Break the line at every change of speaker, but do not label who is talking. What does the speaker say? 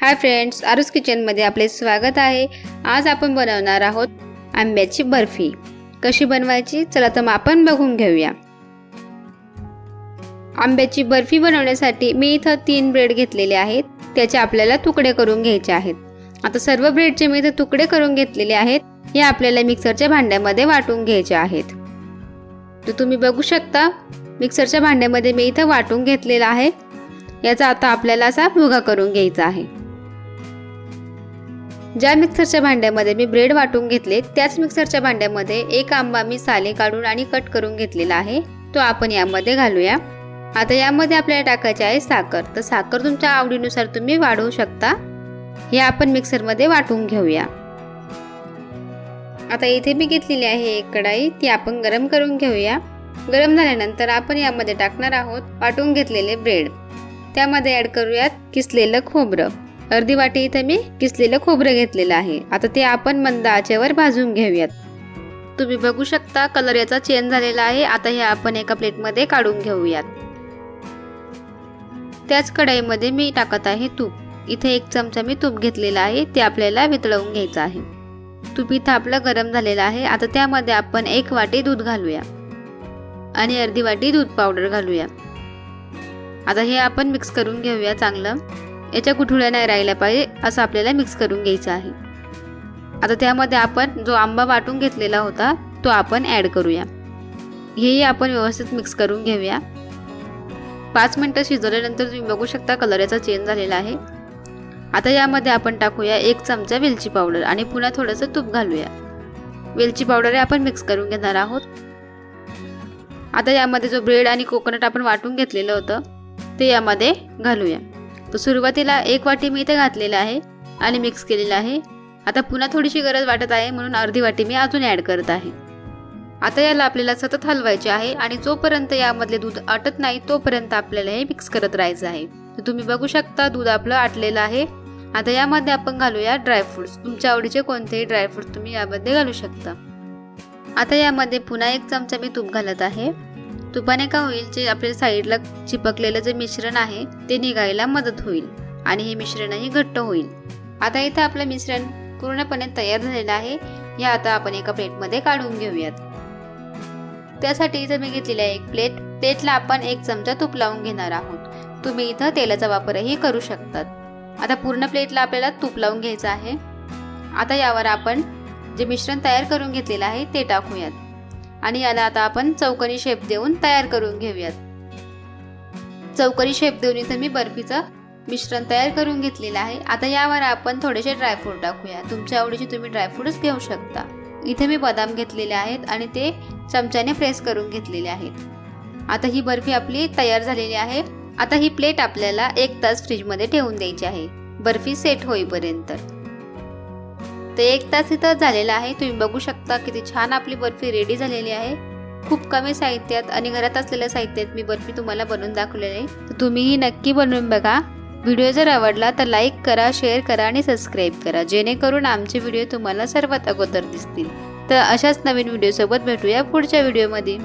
Hi friends, आरुस किचनमध्ये आपले स्वागत आहे। आज आपण बनवणार आहोत आंब्याची बर्फी। कशी बनवायची चला तर मग आपण बघून घेऊया। आंब्याची बर्फी बनवण्यासाठी मी इथे 3 ब्रेड घेतलेले आहेत। त्याचे आपल्याला तुकडे करून घ्यायचे आहेत। आता सर्व ब्रेडचे मी इथे तुकडे करून घेतलेले आहेत। हे आपल्याला मिक्सरच्या भांड्यामध्ये वाटून घ्यायचे आहेत। तर तुम्ही बघू शकता मिक्सरच्या भांड्यामध्ये मी इथे वाटून घेतलेला आहे। याचा आता आपल्याला असा भुगा करून घ्यायचा आहे। ज्या मिक्सरच्या भांड्यामध्ये मी ब्रेड वाटून घेतले त्याच मिक्सरच्या भांड्यामध्ये एक आंबा मी साले काढून आणि कट करून घेतलेला आहे, तो आपण यामध्ये घालूया। आता यामध्ये आपल्याला टाकायचे आहे साखर। तर साखर तुमच्या आवडीनुसार तुम्ही वाढवू शकता। हे आपण मिक्सरमध्ये वाटून घेऊया। आता इथे मी घेतलेली आहे एक कढाई, ती आपण गरम करून घेऊया। गरम झाल्यानंतर आपण यामध्ये टाकणार आहोत वाटून घेतलेले ब्रेड। त्यामध्ये ॲड करूयात किसलेलं खोबरं। अर्धी वाटी इथे मी किसलेलं खोबरं घेतलेलं आहे। आता ते आपण मंद आचेवर भाजून घेऊयात। तुम्ही बघू शकता कलर याचा चेंज झालेला आहे। आता हे आपण एका प्लेटमध्ये काढून घेऊयात। त्याच कढाईमध्ये मी टाकत आहे तूप। इथे 1 चमचा मी तूप घेतलेला आहे, ते आपल्याला वितळवून घ्यायचं आहे। तूप इथं आपलं गरम झालेलं आहे। आता त्यामध्ये आपण 1 वाटी दूध घालूया आणि अर्धी वाटी दूध पावडर घालूया। आता हे आपण मिक्स करून घेऊया चांगलं। याच्या गुठळ्या नाही राहिल्या पाहिजे असं आपल्याला मिक्स करून घ्यायचं आहे। आता त्यामध्ये आपण जो आंबा वाटून घेतलेला होता तो आपण ॲड करूया। हेही आपण व्यवस्थित मिक्स करून घेऊया। 5 मिनिटं शिजवल्यानंतर तुम्ही बघू शकता कलर याचा चेंज झालेला आहे। आता यामध्ये आपण टाकूया 1 चमचा वेलची पावडर आणि पुन्हा थोडंसं तूप घालूया। वेलची पावडर आपण मिक्स करून घेणार आहोत। आता यामध्ये जो ब्रेड आणि कोकोनट आपण वाटून घेतलेलं होतं ते यामध्ये घालूया। तर सुरुवातीला 1 वाटी मी इथे घातलेला आहे आणि मिक्स केलेला आहे। आता पुन्हा थोडीशी गरज वाटत आहे म्हणून अर्धी वाटी मी अजून ॲड करत आहे। आता याला आपल्याला सतत हलवायचे आहे आणि जोपर्यंत यामधले दूध आटत नाही तोपर्यंत आपल्याला हे मिक्स करत राहायचं आहे। तर तुम्ही बघू शकता दूध आपलं आटलेलं आहे। आता यामध्ये आपण घालूया ड्रायफ्रुट्स। तुमच्या आवडीचे कोणतेही ड्रायफ्रुट्स तुम्ही यामध्ये घालू शकता। आता यामध्ये पुन्हा 1 चमचा मी तूप घालत आहे। तुपाने का होईल, जे आपल्या साईडला चिपकलेलं जे मिश्रण आहे ते निघायला मदत होईल आणि हे मिश्रणही घट्ट होईल। आता इथं आपलं मिश्रण पूर्णपणे तयार झालेलं आहे। हे आता आपण एका प्लेटमध्ये काढून घेऊयात। त्यासाठी इथं मी घेतलेली आहे एक प्लेटला आपण 1 चमचा तूप लावून घेणार आहोत। तुम्ही इथं तेलाचा वापरही करू शकतात। आता पूर्ण प्लेटला आपल्याला तूप लावून घ्यायचं आहे। आता यावर आपण जे मिश्रण तयार करून घेतलेलं आहे ते टाकूयात आणि याला आता आपण चौकोनी शेप देऊन तयार करून घेऊयात। चौकोनी शेप देऊन इथे मी बर्फीचं मिश्रण तयार करून घेतलेलं आहे। आता यावर आपण थोडेसे ड्रायफ्रूट टाकूया। तुमच्या आवडीचे तुम्ही ड्रायफ्रूट्स घेऊ शकता। इथे मी बदाम घेतलेले आहेत आणि ते चमच्याने प्रेस करून घेतलेले आहेत। आता ही बर्फी आपली तयार झालेली आहे। आता ही प्लेट आपल्याला 1 तास फ्रीजमध्ये ठेवून द्यायची आहे, बर्फी सेट होईपर्यंत। तर 1 तास इथं झालेला आहे। तुम्ही बघू शकता किती छान आपली बर्फी रेडी झालेली आहे। खूप कमी साहित्यात आणि घरात असलेल्या साहित्यात मी बर्फी तुम्हाला बनवून दाखवलेली आहे। तर तुम्हीही नक्की बनवून बघा। व्हिडिओ जर आवडला तर लाईक करा, शेअर करा आणि सबस्क्राईब करा, जेणेकरून आमचे व्हिडिओ तुम्हाला सर्वात अगोदर दिसतील। तर अशाच नवीन व्हिडिओसोबत भेटूया पुढच्या व्हिडिओमध्ये।